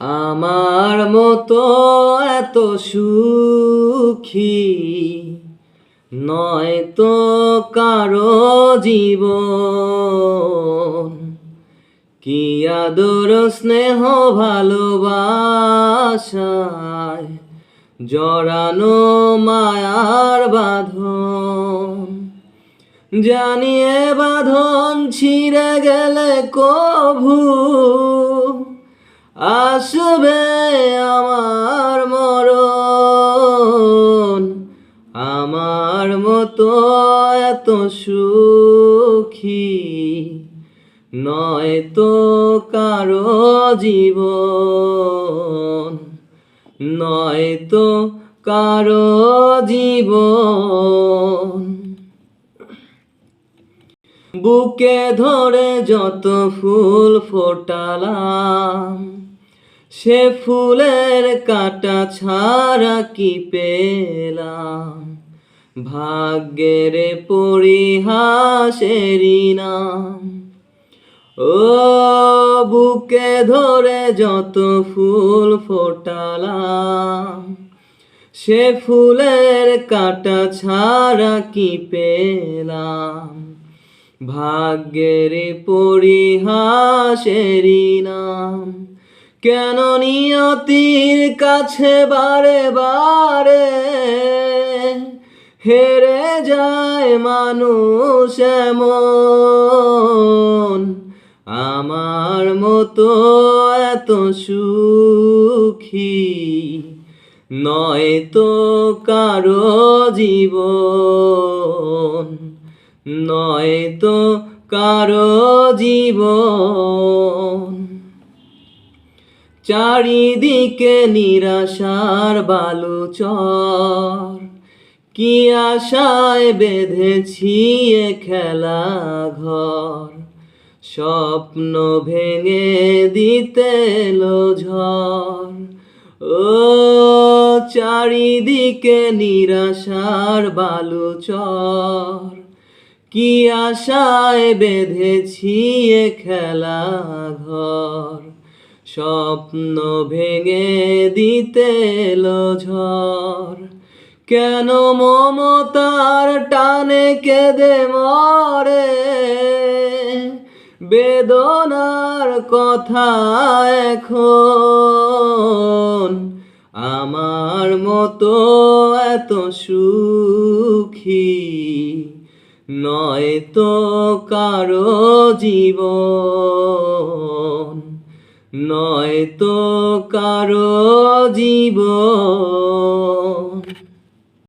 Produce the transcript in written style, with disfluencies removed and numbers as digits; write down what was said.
আমার মতো এত সুখী নয় তো কারো জীবন। কি আদর স্নেহ ভালোবাসায় জড়ানো মায়ার বাঁধন। জানিয়ে বাঁধন ছিঁড়ে গেলে কভু আসবে আমার মরণ। আমার মতো এত সুখী নয় তো কারো জীবন, নয় তো কারো জীবন। বুকে ধরে যত ফুল ফোটালাম, সে ফুলের কাঁটা ছাড়া কি পেলাম। ভাগ্যের পরিহাসেরই নাম। ও বুকে ধরে যত ফুল ফোটালাম, সে ফুলের কাঁটা ছাড়া কি পেলাম। ভাগ্যের পরিহাসেরই নাম। কেন নিয়তির কাছে বারে বারে হেরে যায় মানুষ এমন। আমার মতো এত সুখী নয় তো কারো জীবন, নয় তো কারো জীবন। চারিদিকে নিরাশার বালুচর, কি আশায় বেঁধেছি এ খেলা ঘর। স্বপ্ন ভেঙে দিতে এলো ঝড়। ও চারিদিকে নিরাশার বালুচর, কি আশায় বেঁধেছি এ খেলা ঘর। স্বপ্ন ভেঙে দিতে এলো ঝড়। কেন মমতার টানে কেঁদে মরে বেদনার কথা এখন। আমার মতো এত সুখী নয় তো কারো জীবন, নয় তো কারো জীবন।